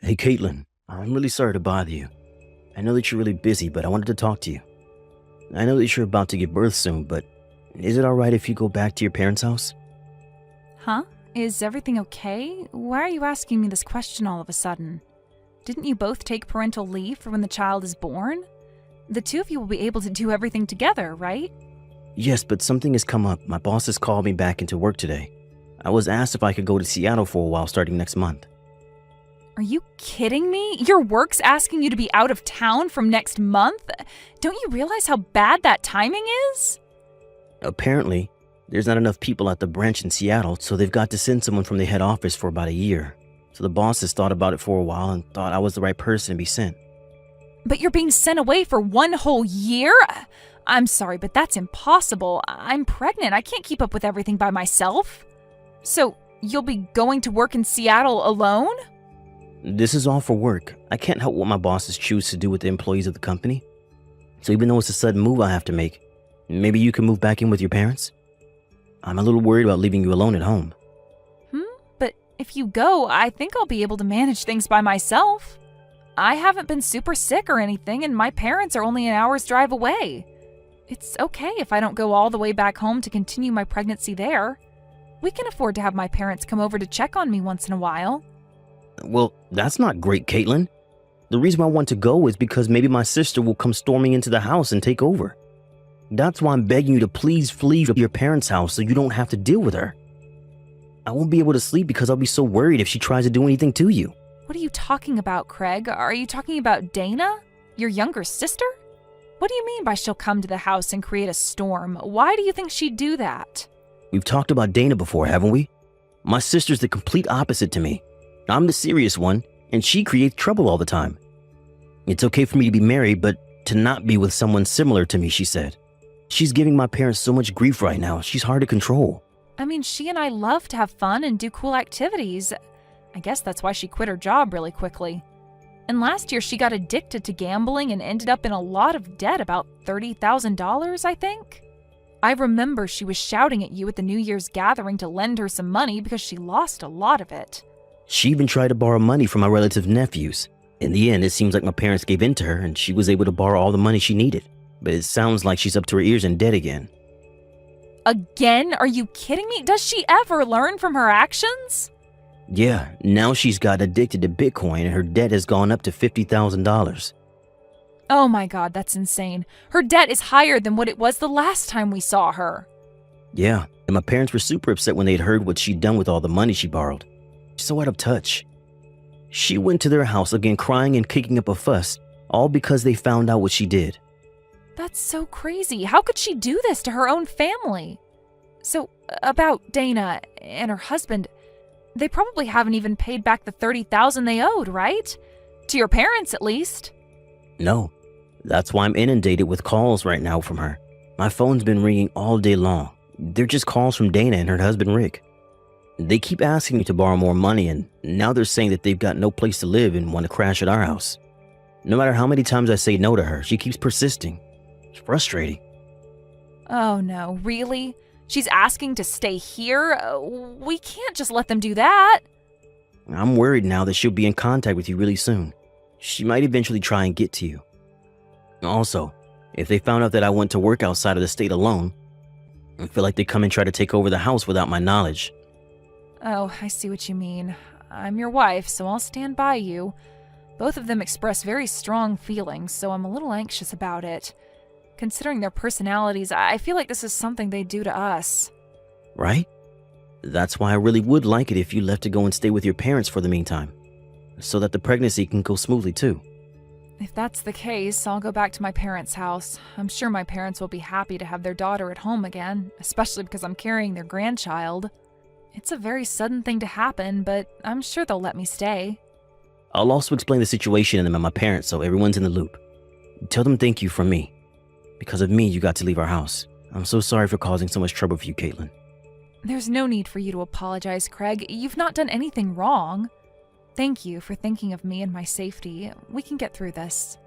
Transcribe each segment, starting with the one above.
Hey, Caitlin, I'm really sorry to bother you. I know that you're really busy, but I wanted to talk to you. I know that you're about to give birth soon, but is it alright if you go back to your parents' house? Huh? Is everything okay? Why are you asking me this question all of a sudden? Didn't you both take parental leave for when the child is born? The two of you will be able to do everything together, right? Yes, but something has come up. My boss has called me back into work today. I was asked if I could go to Seattle for a while starting next month. Are you kidding me? Your work's asking you to be out of town from next month? Don't you realize how bad that timing is? Apparently, there's not enough people at the branch in Seattle, so they've got to send someone from the head office for about a year. So the boss has thought about it for a while and thought I was the right person to be sent. But you're being sent away for one whole year? I'm sorry, but that's impossible. I'm pregnant. I can't keep up with everything by myself. So, you'll be going to work in Seattle alone? This is all for work. I can't help what my bosses choose to do with the employees of the company. So even though it's a sudden move I have to make, maybe you can move back in with your parents? I'm a little worried about leaving you alone at home. But if you go, I think I'll be able to manage things by myself. I haven't been super sick or anything, and my parents are only an hour's drive away. It's okay if I don't go all the way back home to continue my pregnancy there. We can afford to have my parents come over to check on me once in a while. Well, that's not great, Caitlin. The reason I want to go is because maybe my sister will come storming into the house and take over. That's why I'm begging you to please flee to your parents' house so you don't have to deal with her. I won't be able to sleep because I'll be so worried if she tries to do anything to you. What are you talking about, Craig? Are you talking about Dana? Your younger sister? What do you mean by she'll come to the house and create a storm? Why do you think she'd do that? We've talked about Dana before, haven't we? My sister's the complete opposite to me. I'm the serious one, and she creates trouble all the time. It's okay for me to be married, but to not be with someone similar to me, she said. She's giving my parents so much grief right now, she's hard to control. I mean, she and I love to have fun and do cool activities. I guess that's why she quit her job really quickly. And last year she got addicted to gambling and ended up in a lot of debt, about $30,000, I think. I remember she was shouting at you at the New Year's gathering to lend her some money because she lost a lot of it. She even tried to borrow money from my relative nephews. In the end, it seems like my parents gave in to her and she was able to borrow all the money she needed. But it sounds like she's up to her ears in debt again. Again? Are you kidding me? Does she ever learn from her actions? Yeah, now she's got addicted to Bitcoin and her debt has gone up to $50,000. Oh my god, that's insane. Her debt is higher than what it was the last time we saw her. Yeah, and my parents were super upset when they'd heard what she'd done with all the money she borrowed. She's so out of touch. She went to their house again crying and kicking up a fuss, all because they found out what she did. That's so crazy. How could she do this to her own family? So, about Dana and her husband, they probably haven't even paid back the $30,000 they owed, right? To your parents, at least. No, that's why I'm inundated with calls right now from her. My phone's been ringing all day long. They're just calls from Dana and her husband Rick. They keep asking me to borrow more money, and now they're saying that they've got no place to live and want to crash at our house. No matter how many times I say no to her, she keeps persisting. It's frustrating. Oh no, really? She's asking to stay here? We can't just let them do that. I'm worried now that she'll be in contact with you really soon. She might eventually try and get to you. Also, if they found out that I went to work outside of the state alone, I feel like they'd come and try to take over the house without my knowledge. Oh, I see what you mean. I'm your wife, so I'll stand by you. Both of them express very strong feelings, so I'm a little anxious about it. Considering their personalities, I feel like this is something they do to us. Right? That's why I really would like it if you left to go and stay with your parents for the meantime, so that the pregnancy can go smoothly too. If that's the case, I'll go back to my parents' house. I'm sure my parents will be happy to have their daughter at home again, especially because I'm carrying their grandchild. It's a very sudden thing to happen, but I'm sure they'll let me stay. I'll also explain the situation to them and my parents so everyone's in the loop. Tell them thank you from me. Because of me, you got to leave our house. I'm so sorry for causing so much trouble for you, Caitlin. There's no need for you to apologize, Craig. You've not done anything wrong. Thank you for thinking of me and my safety. We can get through this.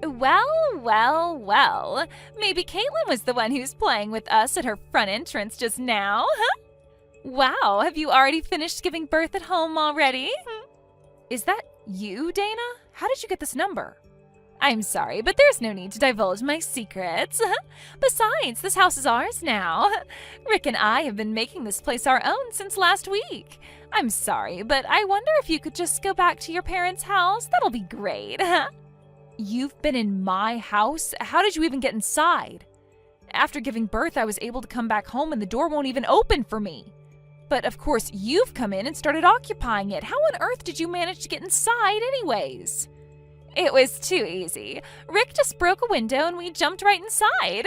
Well. Maybe Caitlin was the one who's playing with us at her front entrance just now, huh? Wow, have you already finished giving birth at home already? Is that you, Dana? How did you get this number? I'm sorry, but there's no need to divulge my secrets. Besides, this house is ours now. Rick and I have been making this place our own since last week. I'm sorry, but I wonder if you could just go back to your parents' house. That'll be great. You've been in my house? How did you even get inside? After giving birth, I was able to come back home and the door won't even open for me. But of course, you've come in and started occupying it. How on earth did you manage to get inside anyways? It was too easy. Rick just broke a window and we jumped right inside.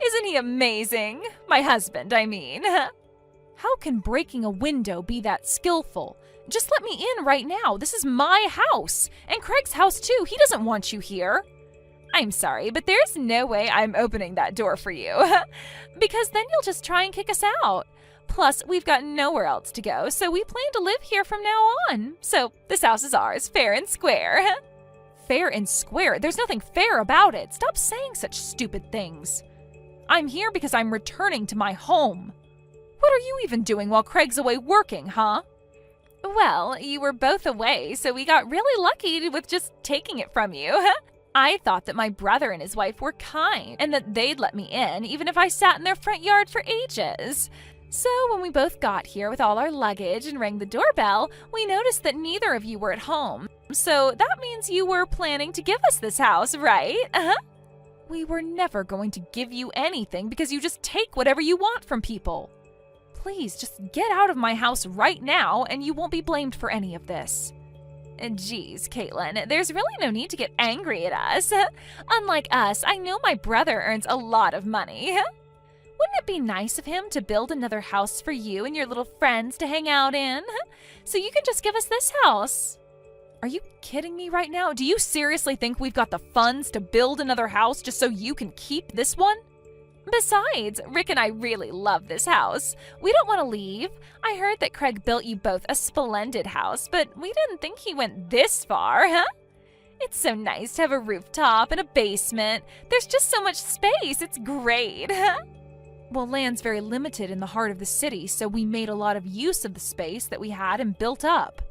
Isn't he amazing? My husband, I mean. How can breaking a window be that skillful? Just let me in right now. This is my house. And Craig's house too. He doesn't want you here. I'm sorry, but there's no way I'm opening that door for you. Because then you'll just try and kick us out. Plus, we've got nowhere else to go, so we plan to live here from now on. So this house is ours, fair and square. Fair and square? There's nothing fair about it. Stop saying such stupid things. I'm here because I'm returning to my home. What are you even doing while Craig's away working, huh? Well, you were both away, so we got really lucky with just taking it from you. I thought that my brother and his wife were kind and that they'd let me in even if I sat in their front yard for ages. So when we both got here with all our luggage and rang the doorbell, we noticed that neither of you were at home. So that means you were planning to give us this house, right? We were never going to give you anything because you just take whatever you want from people. Please just get out of my house right now and you won't be blamed for any of this. Geez, Caitlin, there's really no need to get angry at us. Unlike us, I know my brother earns a lot of money. Wouldn't it be nice of him to build another house for you and your little friends to hang out in? So you can just give us this house. Are you kidding me right now? Do you seriously think we've got the funds to build another house just so you can keep this one? Besides, Rick and I really love this house. We don't want to leave. I heard that Craig built you both a splendid house, but we didn't think he went this far, It's so nice to have a rooftop and a basement. There's just so much space. It's great. Well, land's very limited in the heart of the city, so we made a lot of use of the space that we had and built up.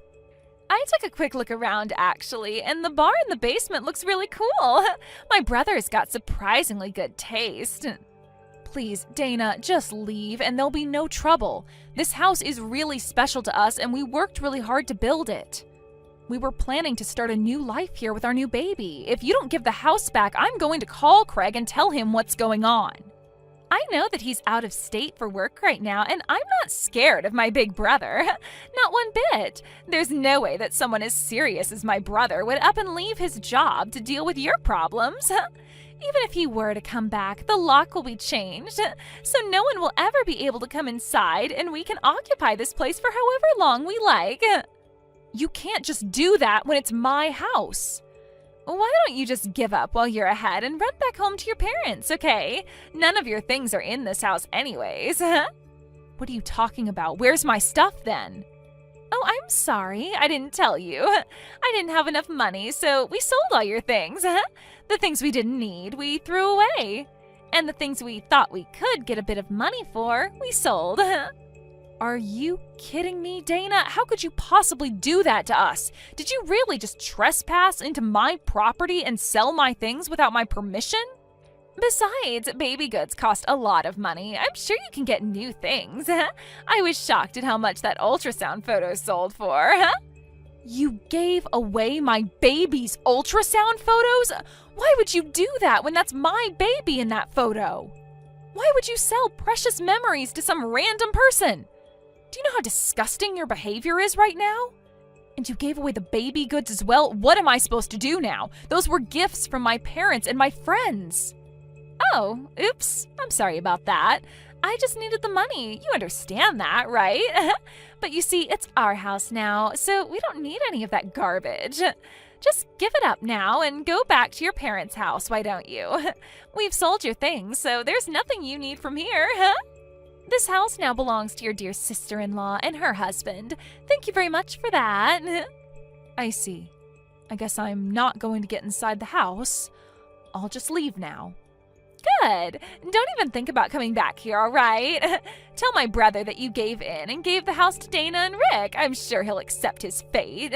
I took a quick look around, actually, and the bar in the basement looks really cool. My brother's got surprisingly good taste. Please, Dana, just leave and there'll be no trouble. This house is really special to us and we worked really hard to build it. We were planning to start a new life here with our new baby. If you don't give the house back, I'm going to call Craig and tell him what's going on. I know that he's out of state for work right now, and I'm not scared of my big brother. Not one bit. There's no way that someone as serious as my brother would up and leave his job to deal with your problems. Even if he were to come back, the lock will be changed, so no one will ever be able to come inside, and we can occupy this place for however long we like. You can't just do that when it's my house. Why don't you just give up while you're ahead and run back home to your parents, okay? None of your things are in this house anyways. What are you talking about? Where's my stuff then? Oh, I'm sorry. I didn't tell you. I didn't have enough money, so we sold all your things. The things we didn't need, we threw away. And the things we thought we could get a bit of money for, we sold. Are you kidding me, Dana? How could you possibly do that to us? Did you really just trespass into my property and sell my things without my permission? Besides, baby goods cost a lot of money. I'm sure you can get new things. I was shocked at how much that ultrasound photo sold for. You gave away my baby's ultrasound photos? Why would you do that when that's my baby in that photo? Why would you sell precious memories to some random person? Do you know how disgusting your behavior is right now? And you gave away the baby goods as well? What am I supposed to do now? Those were gifts from my parents and my friends. Oh, oops. I'm sorry about that. I just needed the money. You understand that, right? But you see, it's our house now, so we don't need any of that garbage. Just give it up now and go back to your parents' house, why don't you? We've sold your things, so there's nothing you need from here, This house now belongs to your dear sister-in-law and her husband. Thank you very much for that. I see. I guess I'm not going to get inside the house. I'll just leave now. Good. Don't even think about coming back here, all right? Tell my brother that you gave in and gave the house to Dana and Rick. I'm sure he'll accept his fate.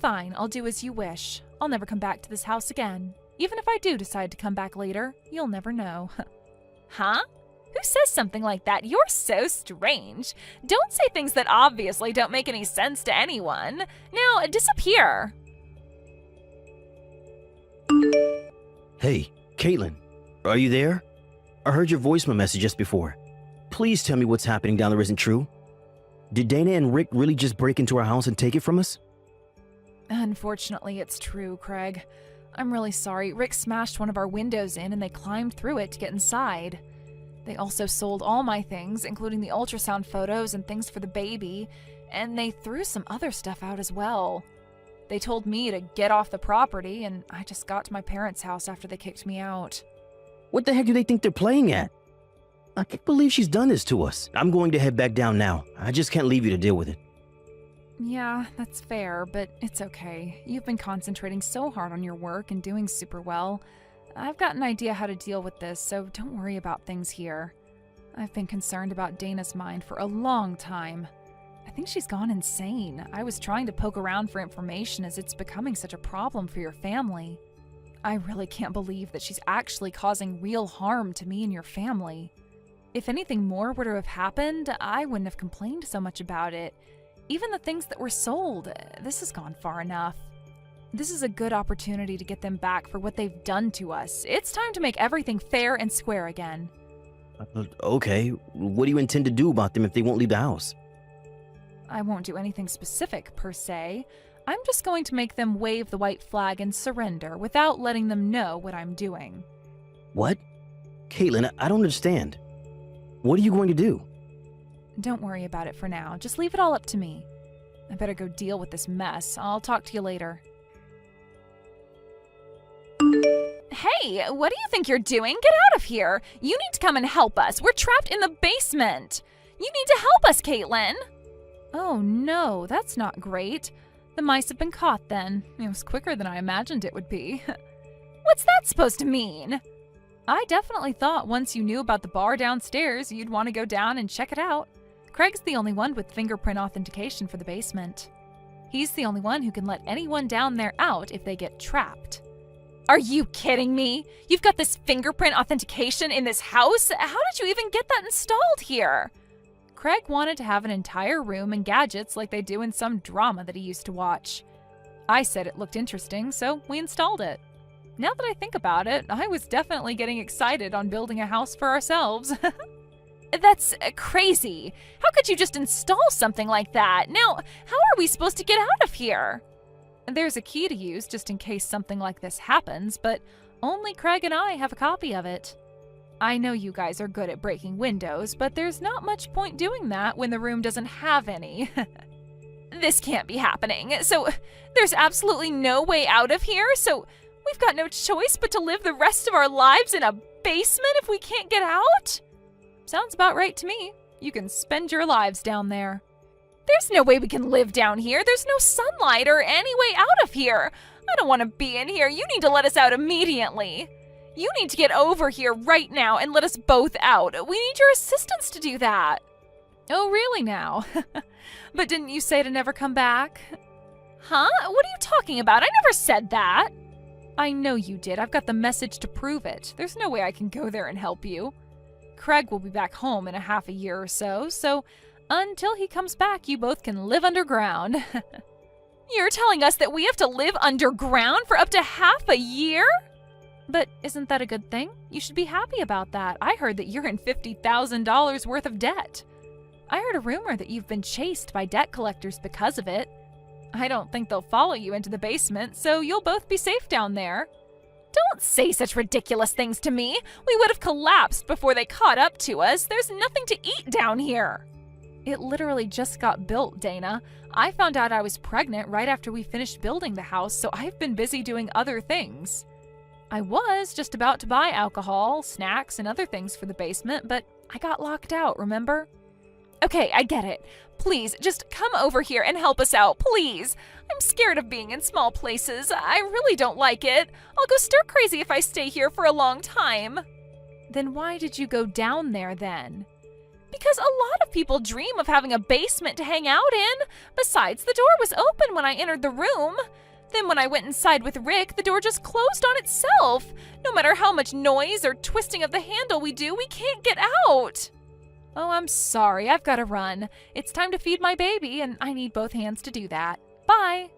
Fine, I'll do as you wish. I'll never come back to this house again. Even if I do decide to come back later, you'll never know. Huh? Who says something like that? You're so strange. Don't say things that obviously don't make any sense to anyone. Now, disappear. Hey, Caitlin, are you there? I heard your voicemail message just before. Please tell me what's happening down there isn't true. Did Dana and Rick really just break into our house and take it from us? Unfortunately, it's true, Craig. I'm really sorry. Rick smashed one of our windows in and they climbed through it to get inside. They also sold all my things, including the ultrasound photos and things for the baby, and they threw some other stuff out as well. They told me to get off the property, and I just got to my parents' house after they kicked me out. What the heck do they think they're playing at? I can't believe she's done this to us. I'm going to head back down now. I just can't leave you to deal with it. Yeah, that's fair, but it's okay. You've been concentrating so hard on your work and doing super well. I've got an idea how to deal with this, so don't worry about things here. I've been concerned about Dana's mind for a long time. I think she's gone insane. I was trying to poke around for information as it's becoming such a problem for your family. I really can't believe that she's actually causing real harm to me and your family. If anything more were to have happened, I wouldn't have complained so much about it. Even the things that were sold, this has gone far enough. This is a good opportunity to get them back for what they've done to us. It's time to make everything fair and square again. Okay, what do you intend to do about them if they won't leave the house? I won't do anything specific, per se. I'm just going to make them wave the white flag and surrender without letting them know what I'm doing. What? Caitlin, I don't understand. What are you going to do? Don't worry about it for now. Just leave it all up to me. I better go deal with this mess. I'll talk to you later. Hey, what do you think you're doing? Get out of here! You need to come and help us. We're trapped in the basement. You need to help us, Caitlin. Oh no, that's not great. The mice have been caught then. It was quicker than I imagined it would be. What's that supposed to mean? I definitely thought once you knew about the bar downstairs, you'd want to go down and check it out. Craig's the only one with fingerprint authentication for the basement. He's the only one who can let anyone down there out if they get trapped. Are you kidding me? You've got this fingerprint authentication in this house? How did you even get that installed here? Craig wanted to have an entire room and gadgets like they do in some drama that he used to watch. I said it looked interesting, so we installed it. Now that I think about it, I was definitely getting excited on building a house for ourselves. That's crazy. How could you just install something like that? Now, how are we supposed to get out of here? There's a key to use just in case something like this happens, but only Craig and I have a copy of it. I know you guys are good at breaking windows, but there's not much point doing that when the room doesn't have any. This can't be happening. So there's absolutely no way out of here? So we've got no choice but to live the rest of our lives in a basement if we can't get out? Sounds about right to me. You can spend your lives down there. There's no way we can live down here. There's no sunlight or any way out of here. I don't want to be in here. You need to let us out immediately. You need to get over here right now and let us both out. We need your assistance to do that. Oh, really now? But didn't you say to never come back? Huh? What are you talking about? I never said that. I know you did. I've got the message to prove it. There's no way I can go there and help you. Craig will be back home in a half a year or so, so until he comes back, you both can live underground. You're telling us that we have to live underground for up to half a year? But isn't that a good thing? You should be happy about that. I heard that you're in $50,000 worth of debt. I heard a rumor that you've been chased by debt collectors because of it. I don't think they'll follow you into the basement, so you'll both be safe down there. Don't say such ridiculous things to me. We would have collapsed before they caught up to us. There's nothing to eat down here. It literally just got built, Dana. I found out I was pregnant right after we finished building the house, so I've been busy doing other things. I was just about to buy alcohol, snacks, and other things for the basement, but I got locked out, remember? Okay, I get it. Please, just come over here and help us out, please. I'm scared of being in small places. I really don't like it. I'll go stir crazy if I stay here for a long time. Then why did you go down there then? Because a lot of people dream of having a basement to hang out in. Besides, the door was open when I entered the room. Then when I went inside with Rick, the door just closed on itself. No matter how much noise or twisting of the handle we do, we can't get out. Oh, I'm sorry. I've got to run. It's time to feed my baby, and I need both hands to do that. Bye.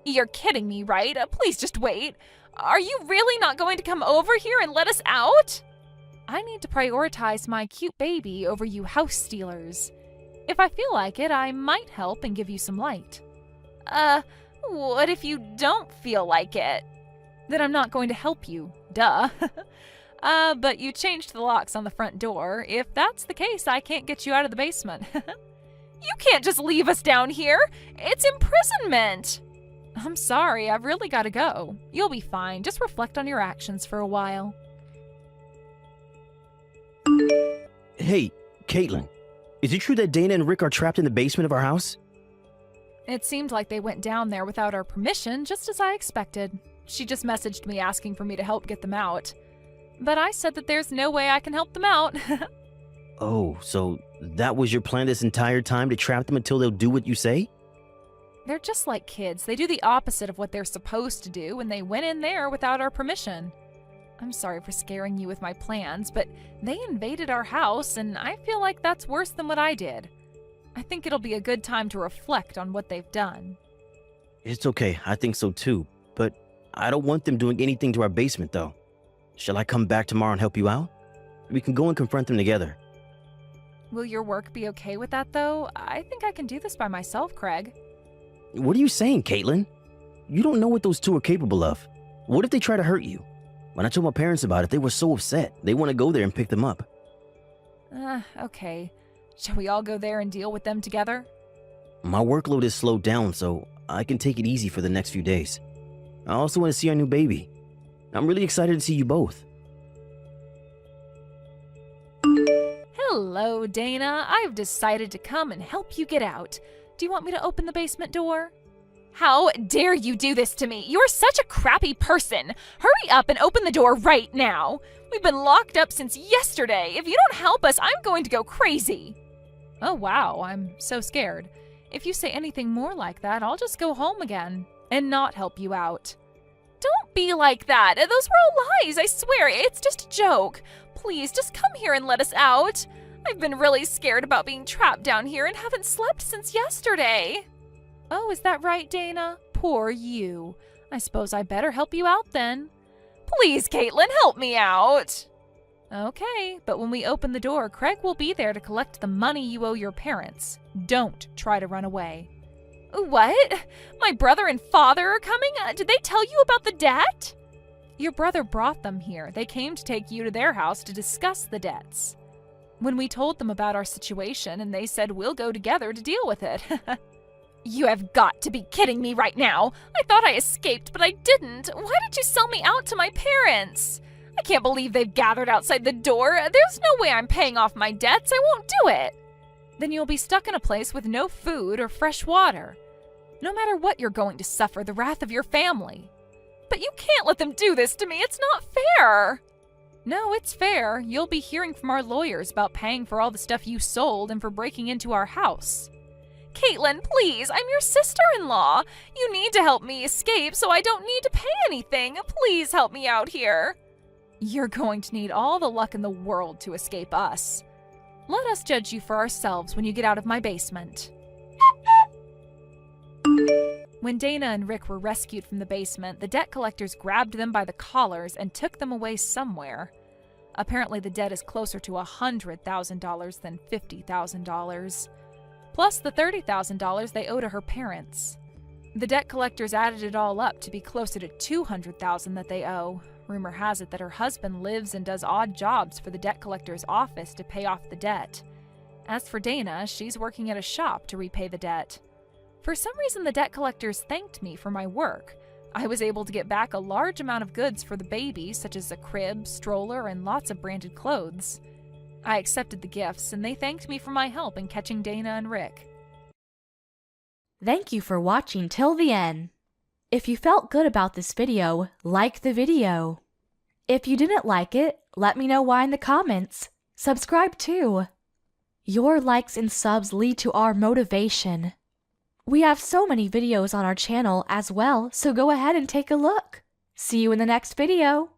You're kidding me, right? Please just wait. Are you really not going to come over here and let us out? I need to prioritize my cute baby over you house stealers. If I feel like it, I might help and give you some light. What if you don't feel like it? Then I'm not going to help you. Duh. But you changed the locks on the front door. If that's the case, I can't get you out of the basement. You can't just leave us down here. It's imprisonment. I'm sorry, I've really got to go. You'll be fine. Just reflect on your actions for a while. Hey, Caitlin, is it true that Dana and Rick are trapped in the basement of our house? It seemed like they went down there without our permission, just as I expected. She just messaged me asking for me to help get them out. But I said that there's no way I can help them out. Oh, so that was your plan this entire time, to trap them until they'll do what you say? They're just like kids. They do the opposite of what they're supposed to do, and they went in there without our permission. I'm sorry for scaring you with my plans, but they invaded our house, and I feel like that's worse than what I did. I think it'll be a good time to reflect on what they've done. It's okay, I think so too, but I don't want them doing anything to our basement though. Shall I come back tomorrow and help you out? We can go and confront them together. Will your work be okay with that though? I think I can do this by myself, Craig. What are you saying, Caitlin? You don't know what those two are capable of. What if they try to hurt you? When I told my parents about it, they were so upset. They want to go there and pick them up. Okay. Shall we all go there and deal with them together? My workload is slowed down, so I can take it easy for the next few days. I also want to see our new baby. I'm really excited to see you both. Hello, Dana. I've decided to come and help you get out. Do you want me to open the basement door? How dare you do this to me? You're such a crappy person. Hurry up and open the door right now. We've been locked up since yesterday. If you don't help us, I'm going to go crazy. Oh, wow. I'm so scared. If you say anything more like that, I'll just go home again and not help you out. Don't be like that. Those were all lies. I swear. It's just a joke. Please, just come here and let us out. I've been really scared about being trapped down here and haven't slept since yesterday. Oh, is that right, Dana? Poor you. I suppose I better help you out then. Please, Caitlin, help me out. Okay, but when we open the door, Craig will be there to collect the money you owe your parents. Don't try to run away. What? My brother and father are coming? Did they tell you about the debt? Your brother brought them here. They came to take you to their house to discuss the debts. When we told them about our situation, and they said we'll go together to deal with it. You have got to be kidding me right now. I thought I escaped, but I didn't. Why did you sell me out to my parents? I can't believe they've gathered outside the door. There's no way I'm paying off my debts. I won't do it. Then you'll be stuck in a place with no food or fresh water. No matter what, you're going to suffer the wrath of your family. But you can't let them do this to me. It's not fair. No, it's fair. You'll be hearing from our lawyers about paying for all the stuff you sold and for breaking into our house. Caitlin, please, I'm your sister-in-law. You need to help me escape so I don't need to pay anything. Please help me out here. You're going to need all the luck in the world to escape us. Let us judge you for ourselves when you get out of my basement. When Dana and Rick were rescued from the basement, the debt collectors grabbed them by the collars and took them away somewhere. Apparently the debt is closer to $100,000 than $50,000. Plus the $30,000 they owe to her parents. The debt collectors added it all up to be closer to $200,000 that they owe. Rumor has it that her husband lives and does odd jobs for the debt collector's office to pay off the debt. As for Dana, she's working at a shop to repay the debt. For some reason, the debt collectors thanked me for my work. I was able to get back a large amount of goods for the baby, such as a crib, stroller, and lots of branded clothes. I accepted the gifts, and they thanked me for my help in catching Dana and Rick. Thank you for watching till the end. If you felt good about this video, like the video. If you didn't like it, Let me know why in the comments. Subscribe too. Your likes and subs lead to our motivation. We have so many videos on our channel as well, so go ahead and take a look. See you in the next video.